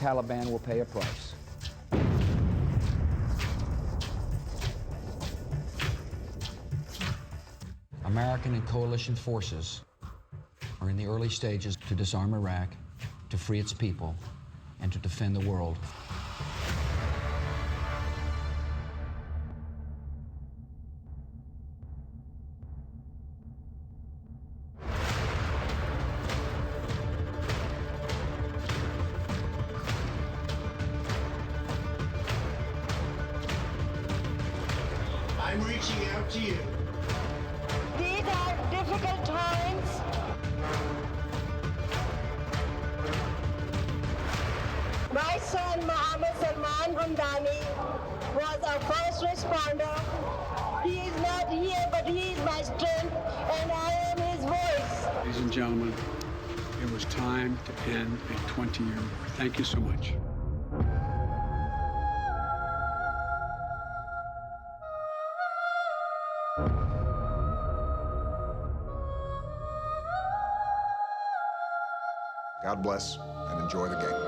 Taliban will pay a price. American and coalition forces are in the early stages to disarm Iraq, to free its people, and to defend the world. I'm reaching out to you. These are difficult times. My son, Mohammed Salman Hamdani, was a first responder. He is not here, but he is my strength, and I am his voice. Ladies and gentlemen, it was time to end a 20-year war. Thank you so much. God bless and enjoy the game.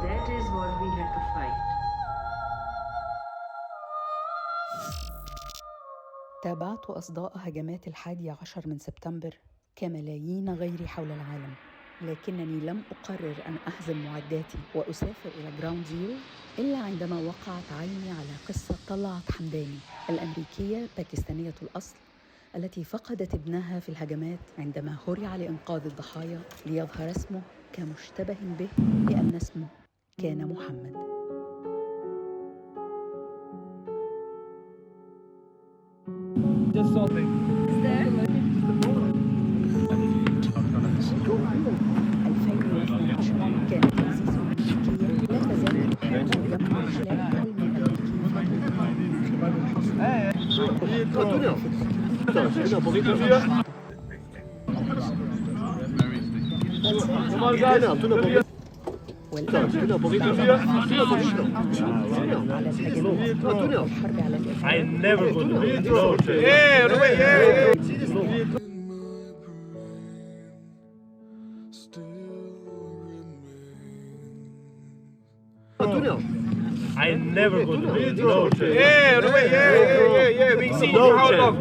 That is what we had to fight. تابعت أصداء هجمات 11 من سبتمبر كملايين غيري حول العالم، لكنني لم أقرر أن أحزم معداتي وأسافر إلى جراوند زيرو إلا عندما وقعت عيني على قصة طلعت حمداني، الأمريكية باكستانية الأصل التي فقدت ابنها في الهجمات عندما هرع لإنقاذ الضحايا ليظهر اسمه كمشتبه به لأن اسمه كان محمد. كانت تأسيس الأمريكية لا تزال تحاول دمج خلال الحلم I never would I never go to we see you out of.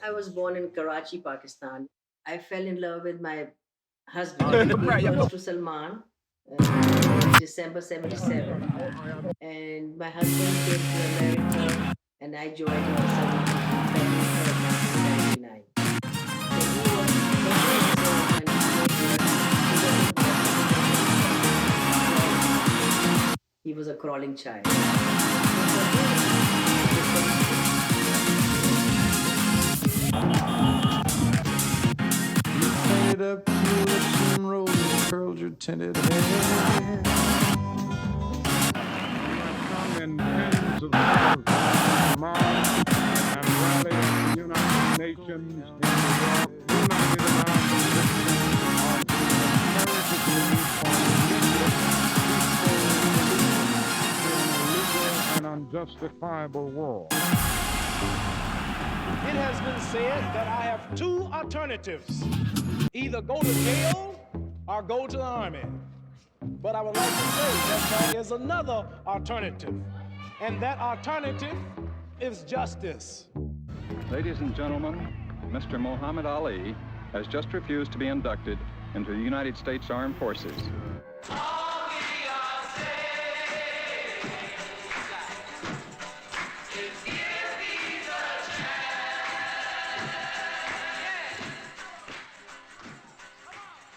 I was born in Karachi, Pakistan. I fell in love with my husband, to Shalman, December 77. And my husband came to America and I joined in December 1979. He was a crawling child. Up Puritan road and curled your tinted hair. Come in tens of miles and rally the United Nations in New York, united around the mission of an unjustifiable war. It has been said that I have two alternatives. Either go to jail or go to the army. But I would like to say that there is another alternative. And that alternative is justice. Ladies and gentlemen, Mr. Muhammad Ali has just refused to be inducted into the United States Armed Forces.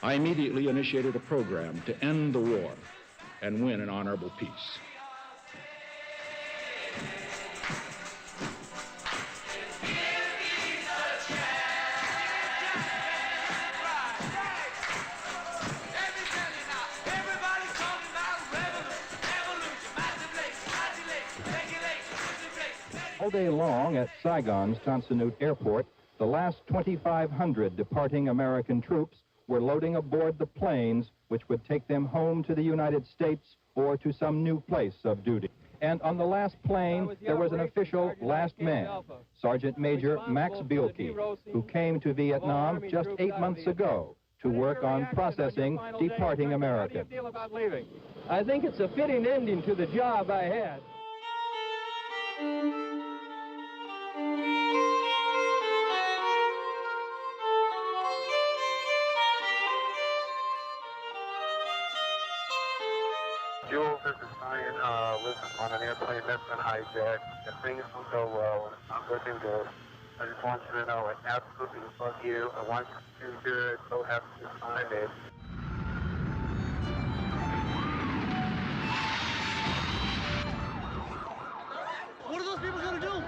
I immediately initiated a program to end the war and win an honorable peace. All day long at Saigon's Tan Airport, the last 2,500 departing American troops were loading aboard the planes which would take them home to the United States or to some new place of duty. And on the last plane, there was an official last man, Sergeant Major Max Bielke, who came to Vietnam just 8 months ago to work on processing departing Americans. I think it's a fitting ending to the job I had. Jules, this is Ryan. Listen, on an airplane that's been hijacked. If things don't go well, it's not looking good. I just want you to know I absolutely love you. I want you to do good. So happy to find it. What are those people going to do?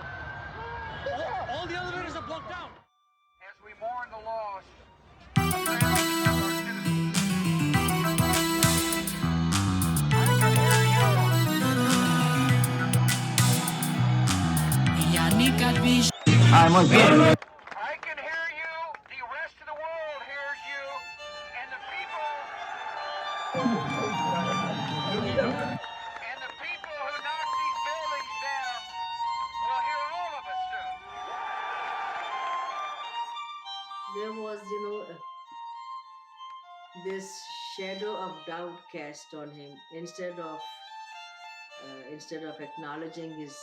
All the elevators are blocked out. As we mourn the loss. I'm again. I can hear you. The rest of the world hears you. And the people who knock these buildings down will hear all of us soon. There was, this shadow of doubt cast on him instead of acknowledging his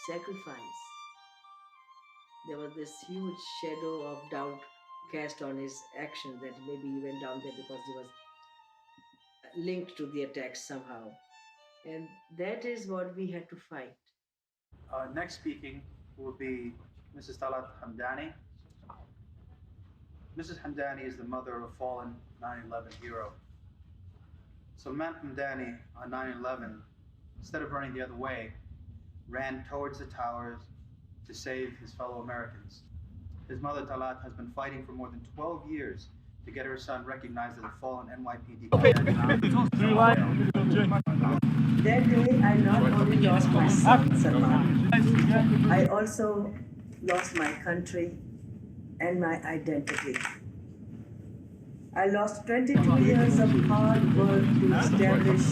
sacrifice. There was this huge shadow of doubt cast on his actions that maybe he went down there because he was linked to the attacks somehow. And that is what we had to fight. Next speaking will be Mrs. Talat Hamdani. Mrs. Hamdani is the mother of a fallen 9/11 hero. Salman Hamdani on 9/11, instead of running the other way, ran towards the towers to save his fellow Americans. His mother Talat has been fighting for more than 12 years to get her son recognized as a fallen NYPD cadet. That day, I not only lost my son, Shalman, I also lost my country and my identity. I lost 22 years of hard work to establish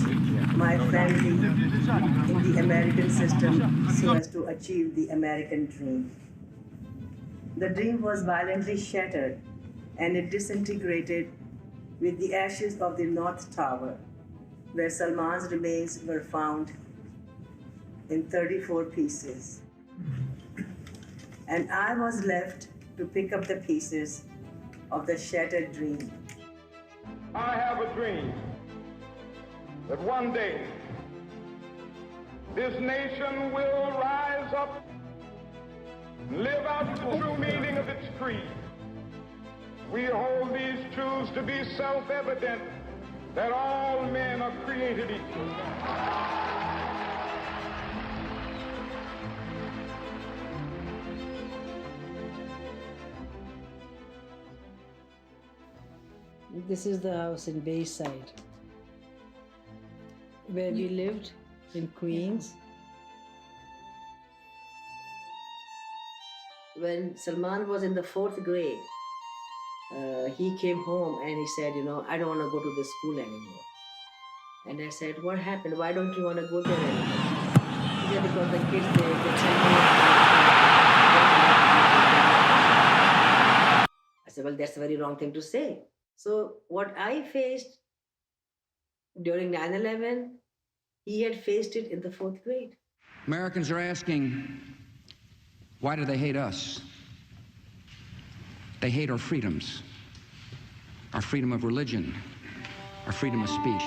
my family in the American system so as to achieve the American dream. The dream was violently shattered and it disintegrated with the ashes of the North Tower, where Salman's remains were found in 34 pieces. And I was left to pick up the pieces of the shattered dream. I have a dream that one day this nation will rise up and live out the true meaning of its creed. We hold these truths to be self-evident, that all men are created equal. This is the house in Bayside, where we lived in Queens. When Salman was in the 4th grade, he came home and he said, I don't want to go to this school anymore. And I said, what happened? Why don't you want to go there anymore? He said, because the kids, they tell me. I said, well, that's a very wrong thing to say. So what I faced during 9/11, he had faced it in the 4th grade. Americans are asking, why do they hate us? They hate our freedoms, our freedom of religion, our freedom of speech.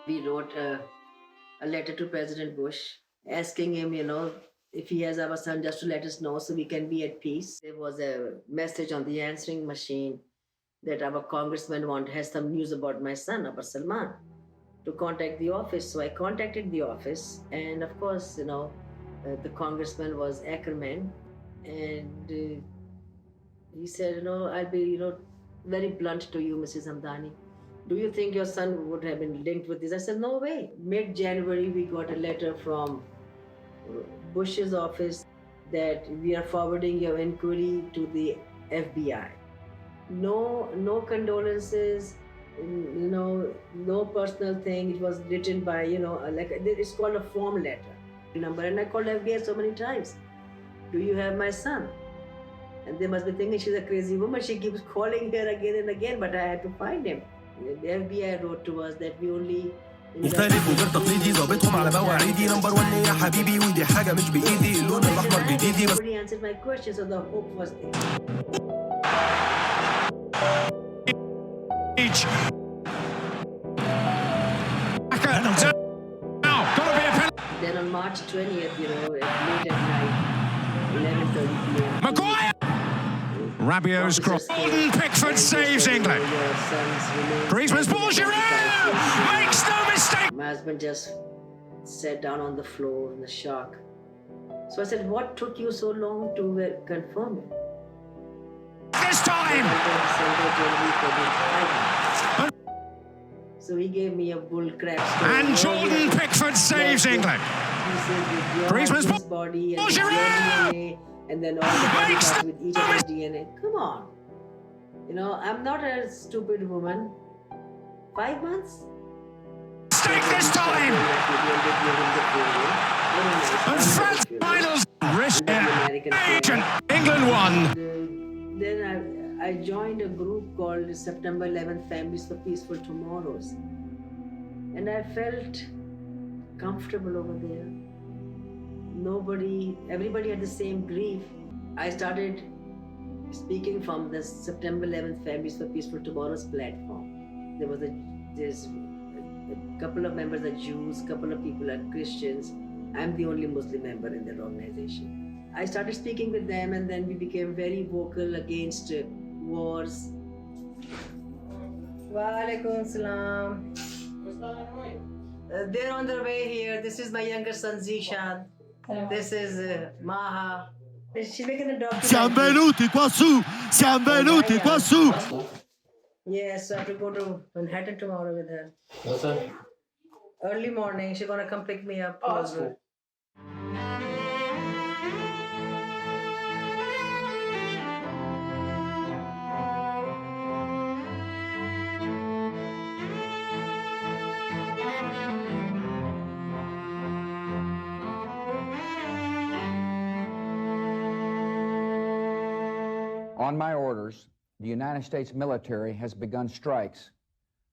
We wrote a letter to President Bush asking him, if he has our son, just to let us know so we can be at peace. There was a message on the answering machine that our congressman has some news about my son, about Salman, to contact the office. So I contacted the office, and of course, the congressman was Ackerman, and he said, I'll be, very blunt to you, Mrs. Hamdani. Do you think your son would have been linked with this? I said, no way. Mid-January, we got a letter from Bush's office that we are forwarding your inquiry to the FBI. No condolences, You know, no personal thing. It was written by, you know, like it's called a form letter. Number, and I called FBI so many times. Do you have my son? And they must be thinking she's a crazy woman. She keeps calling her again and again, but I had to find him. The FBI wrote to us that we only مختلف وغير تقليدي ضابطهم على مواعيدي نمبر 1 يا حبيبي ودي حاجه مش بايدي اللون الاحمر جديدي بس. Nobody answered my question, so the hope was there. Then on March 20th, you know, late at night, 11:30 p.m. Maguire! Rabiot's cross. Gordon Pickford saves England. Griezmann's ball, Giroud! Makes no mistake! My husband just sat down on the floor in the shock. So I said, what took you so long to confirm it? This time! So he gave me a bull crap story. And Jordan Pickford saves England. Griezmann's body and Giroud! And then all the body parts with each other's DNA. Come on. You know, I'm not a stupid woman. 5 months? Stake this time! And France finals! Agent! England won! Then I joined a group called September 11th Families for Peaceful Tomorrows. And I felt comfortable over there. Everybody had the same grief. I started speaking from the September 11th Families for Peaceful Tomorrows platform. There's a couple of members are Jews, a couple of people are Christians. I'm the only Muslim member in that organization. I started speaking with them, and then we became very vocal against wars. Wa alaikum salam. They're on their way here. This is my younger son Zishan. This is Maha. She's making a documentary. Siamo venuti qua su! Siamo venuti qua su! Yes, I have to go to Manhattan tomorrow with her. What's that? Early morning, she's gonna come pick me up. Oh, that's cool. On my orders, the United States military has begun strikes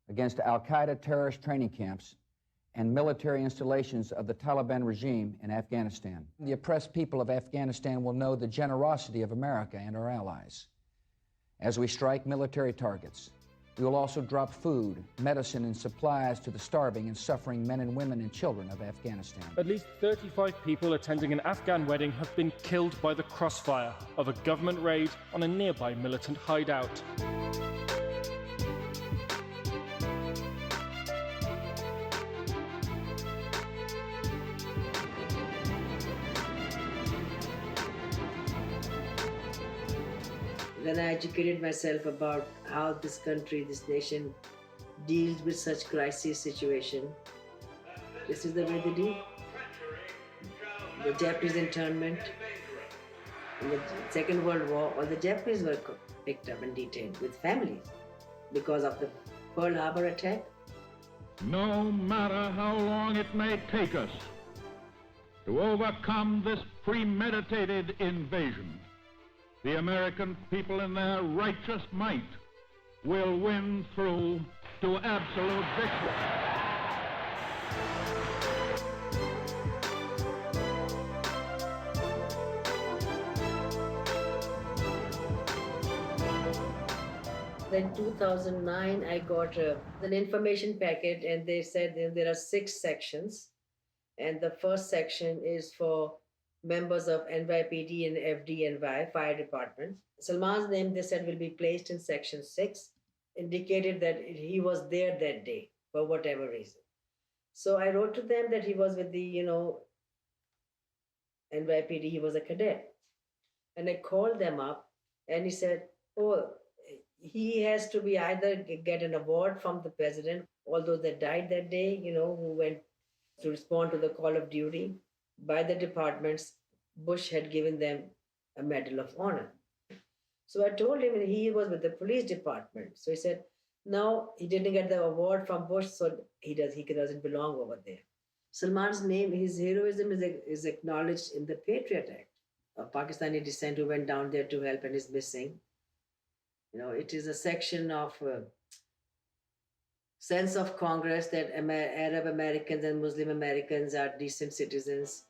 against al-Qaeda terrorist training camps and military installations of the Taliban regime in Afghanistan. The oppressed people of Afghanistan will know the generosity of America and our allies. As we strike military targets, we will also drop food, medicine, and supplies to the starving and suffering men and women and children of Afghanistan. At least 35 people attending an Afghan wedding have been killed by the crossfire of a government raid on a nearby militant hideout. Then I educated myself about how this country, this nation, deals with such crisis situation. This is the way they do. The Japanese internment, in the Second World War, all the Japanese were picked up and detained with families because of the Pearl Harbor attack. No matter how long it may take us to overcome this premeditated invasion, the American people in their righteous might will win through to absolute victory. In 2009, I got an information packet, and they said there are 6 sections. And the first section is for members of NYPD and FDNY, fire departments. Salman's name, they said, will be placed in section 6, indicated that he was there that day for whatever reason. So I wrote to them that he was with the, NYPD, he was a cadet. And I called them up, and he said, oh, he has to be either get an award from the president, all those that died that day, who went to respond to the call of duty. By the departments, Bush had given them a Medal of Honor. So I told him, and he was with the police department. So he said, No, he didn't get the award from Bush, so he doesn't belong over there. Salman's name, his heroism is acknowledged in the Patriot Act. A Pakistani descent who went down there to help and is missing. You know, it is a section of sense of Congress that Arab Americans and Muslim Americans are decent citizens.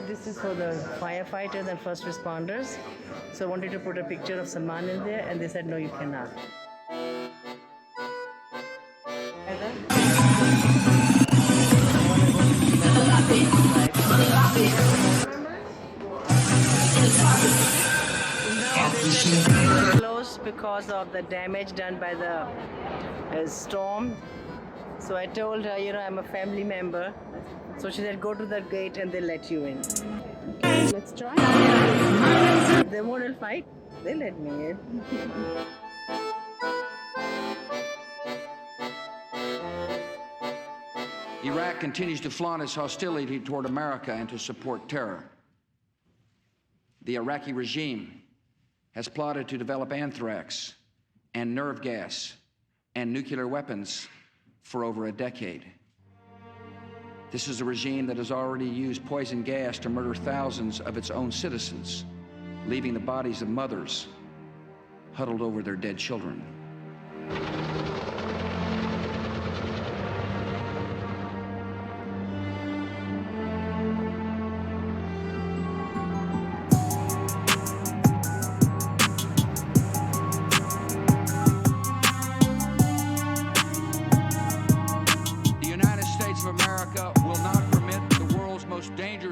This is for the firefighters and first responders. So I wanted to put a picture of Salman in there, and they said, no, you cannot. Closed because of the damage done by the storm. So I told her, you know, I'm a family member. So she said, go to the gate and they'll let you in. Okay, let's try. If they want to fight, they let me in. Iraq continues to flaunt its hostility toward America and to support terror. The Iraqi regime has plotted to develop anthrax and nerve gas and nuclear weapons for over a decade. This is a regime that has already used poison gas to murder thousands of its own citizens, leaving the bodies of mothers huddled over their dead children.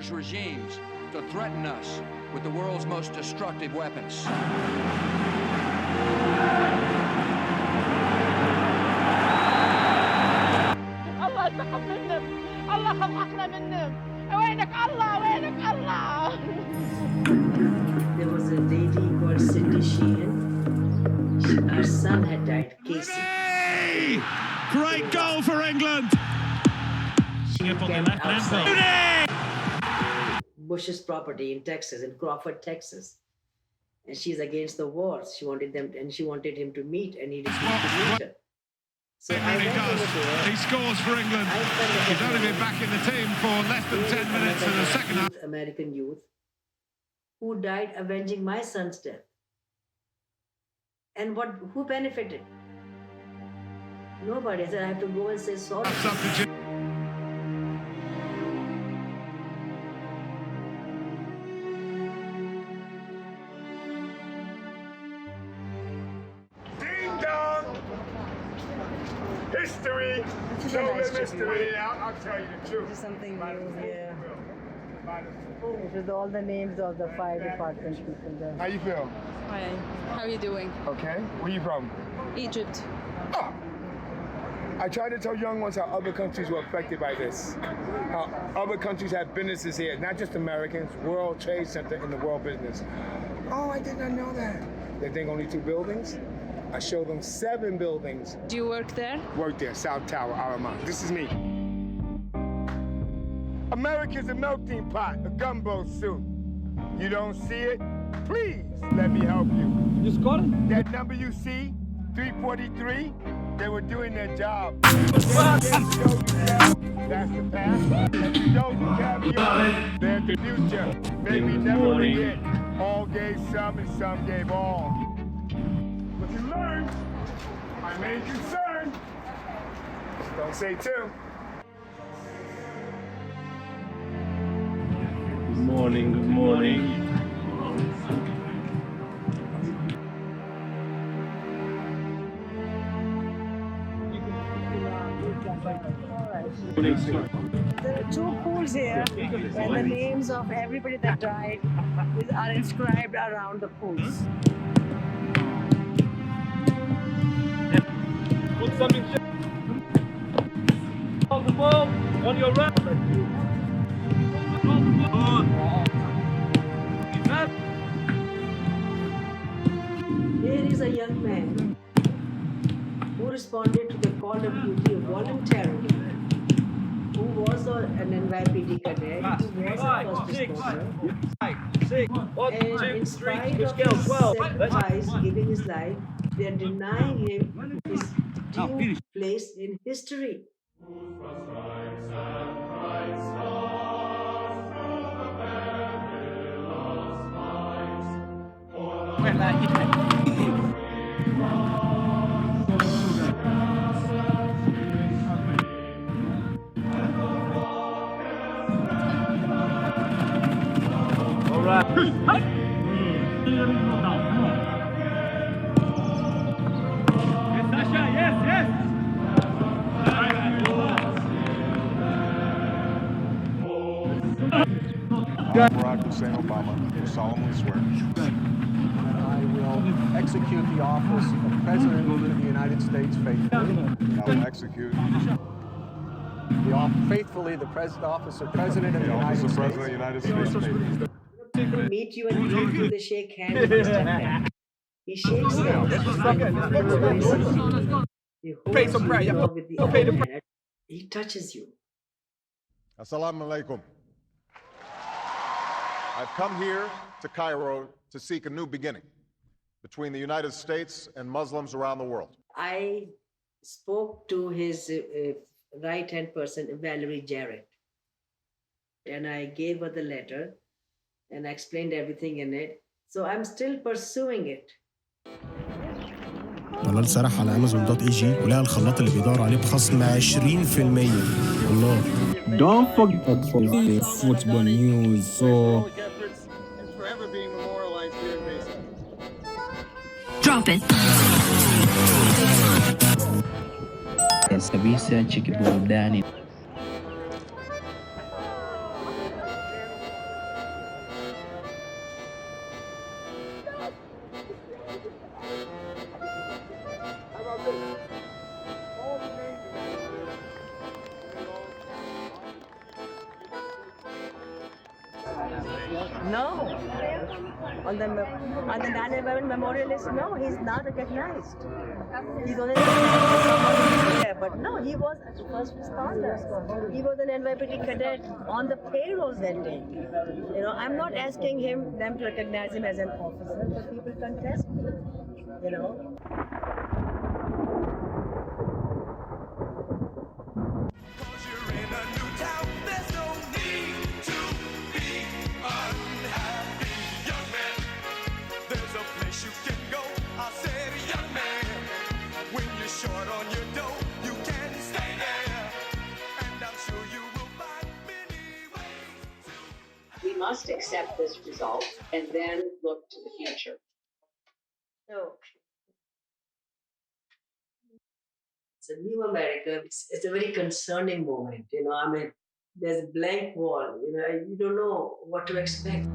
Regimes to threaten us with the world's most destructive weapons. الله يسحب منهم، الله خلقنا منهم، وينك الله وينك الله. There was a lady called Cindy Sheehan. Her son had died, Casey. Hey! Great goal for England! Bush's property in Texas, in Crawford, Texas. And she's against the war. She wanted him to meet, and he refused to meet her. So He really does. He scores for England. He's only been back in the team for less than 10 minutes in the second half. American youth who died avenging my son's death. And who benefited? Nobody. I said, I have to go and say sorry. History, no mystery. I'll tell you the truth. This is something new here. It was all the names of the fire department people there. How you feel? Hi. How are you doing? Okay. Where you from? Egypt. Oh. I try to tell young ones how other countries were affected by this. How other countries have businesses here, not just Americans. World Trade Center in the world business. Oh, I did not know that. They think only 2 buildings? I show them 7 buildings. Do you work there? Work there, South Tower, Aramon. This is me. America's a melting pot, a gumbo soup. You don't see it? Please, let me help you. You scored? That number you see, 343, they were doing their job. That's the past. If you don't have yours, there's the future. Maybe never forget. All gave some and some gave all. What you learned, my main concern. Don't say two. Good morning, good morning. There are 2 pools here, and the names of everybody that died are inscribed around the pools. Put something on the ball on your right. Here is a young man who responded to the call of duty voluntarily, who was an NYPD cadet, who was a first responder, and in spite of his sacrifice, giving his life, they are denying him his due place in history. Barack Hussein Obama, do solemnly swear. I will execute the office of President of the United States faithfully. I will execute Faithfully, the office of President of the United States. President of the United States faithfully. People meet you and greet you, they shake hands. He shakes hands. He touches you. Assalamu alaikum. I've come here to Cairo to seek a new beginning between the United States and Muslims around the world. I spoke to his right-hand person, Valerie Jarrett, and I gave her the letter and I explained everything in it. So I'm still pursuing it. طلال سرح على Amazon.eg ولقى الخلاط اللي بيدور عليه بخصم 20%. الله. Don't forget for the football news. So drop it. Yes, kabisa cheki burudani. No. On the 9/11 memorial list, no, he's not recognized. He's only there, but no, he was a first responder. He was an NYPD cadet on the payroll that day. You know, I'm not asking them to recognize him as an officer, but people contest me. You know. We must accept this result and then look to the future. Okay. It's a new America. It's a very concerning moment. You know, I mean, there's a blank wall. You know, you don't know what to expect.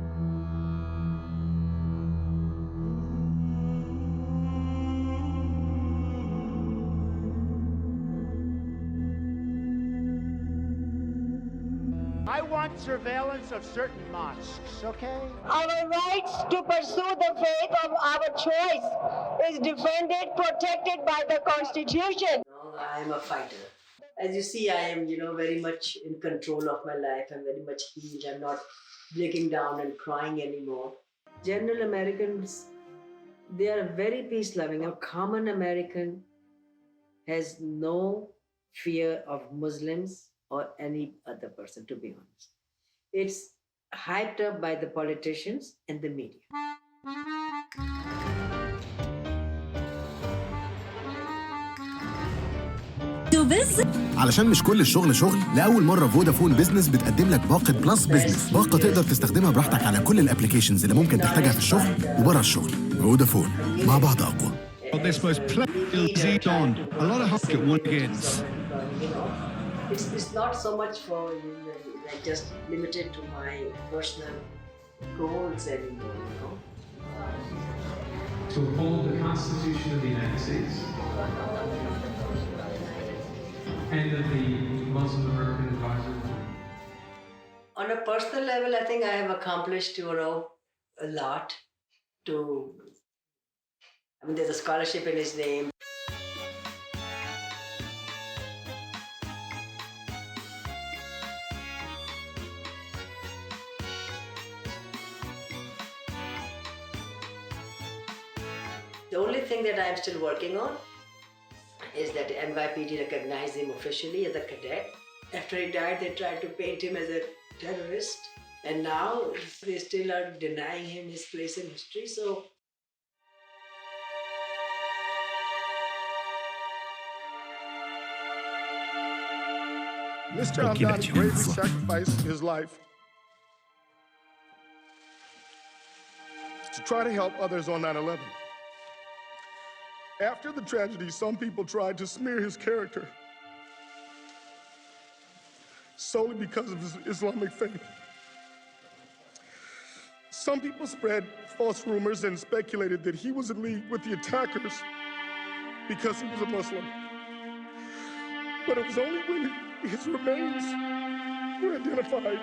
I want surveillance of certain mosques, okay? Our rights to pursue the faith of our choice is defended, protected by the Constitution. No, I am a fighter. As you see, I am, very much in control of my life. I'm very much healed. I'm not breaking down and crying anymore. General Americans, they are very peace-loving. A common American has no fear of Muslims or any other person, to be honest. It's hyped up by the politicians and the media. علشان مش كل الشغل شغل، لأول مرة فودافون بيزنس بتقدم لك باقة بلس بيزنس، باقة تقدر تستخدمها براحتك على كل الابليكيشنز اللي ممكن تحتاجها في الشغل وبره الشغل. فودافون، مع بعض أقوى. This was played on. A lot of hope at one against. It's not so much for like just limited to my personal goals anymore, you know. To uphold the Constitution of the United States and of the Muslim American Advisory Board. On a personal level, I think I have accomplished, a lot there's a scholarship in his name. The only thing that I'm still working on is that NYPD recognized him officially as a cadet. After he died, they tried to paint him as a terrorist. And now they still are denying him his place in history. So Mr. Hamdani bravely sacrificed his life to try to help others on 9/11. After the tragedy, some people tried to smear his character solely because of his Islamic faith. Some people spread false rumors and speculated that he was in league with the attackers because he was a Muslim. But it was only when his remains were identified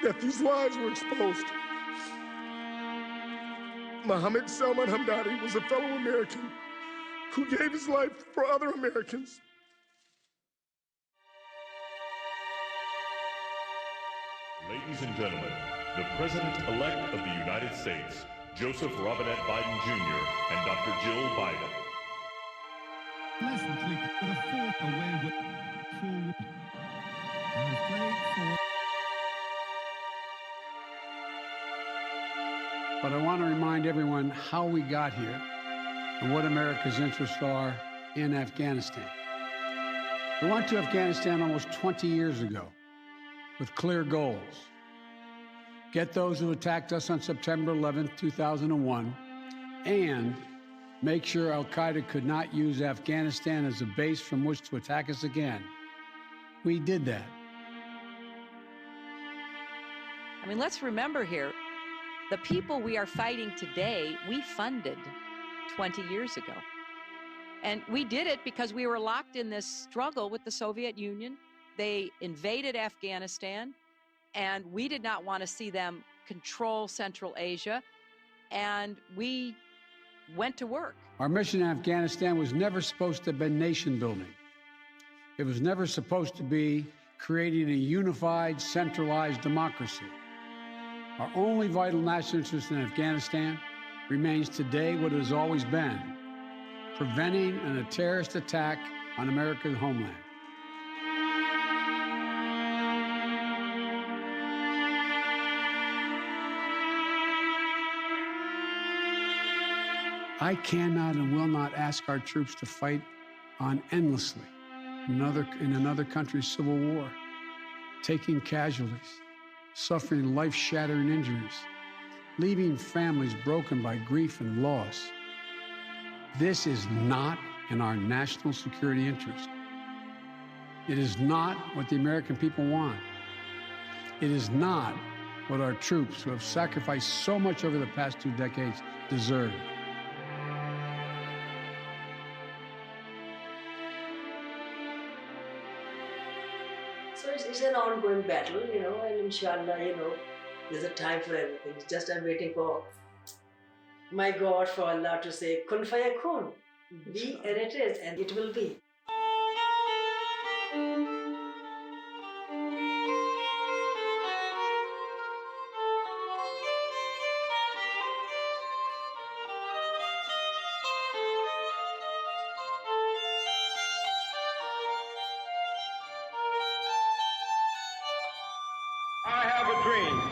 that these lies were exposed. Mohammed Salman Hamdani was a fellow American who gave his life for other Americans. Ladies and gentlemen, the President-elect of the United States, Joseph Robinette Biden Jr. and Dr. Jill Biden. Pleasantly with a fork away with forward and flag for. But I want to remind everyone how we got here and what America's interests are in Afghanistan. We went to Afghanistan almost 20 years ago with clear goals. Get those who attacked us on September 11th, 2001, and make sure Al-Qaeda could not use Afghanistan as a base from which to attack us again. We did that. I mean, let's remember here, the people we are fighting today, we funded 20 years ago. And we did it because we were locked in this struggle with the Soviet Union. They invaded Afghanistan, and we did not want to see them control Central Asia, and we went to work. Our mission in Afghanistan was never supposed to have been nation building. It was never supposed to be creating a unified, centralized democracy. Our only vital national interest in Afghanistan remains today what it has always been: preventing a terrorist attack on America's homeland. I cannot and will not ask our troops to fight on endlessly in another country's civil war, taking casualties, suffering life-shattering injuries, leaving families broken by grief and loss. This is not in our national security interest. It is not what the American people want. It is not what our troops, who have sacrificed so much over the past 2 decades, deserve. So it's an ongoing battle, and inshallah, there's a time for everything. It's just I'm waiting for my God, for Allah to say, kun fayakun. Be, and it is, and it will be. I have a dream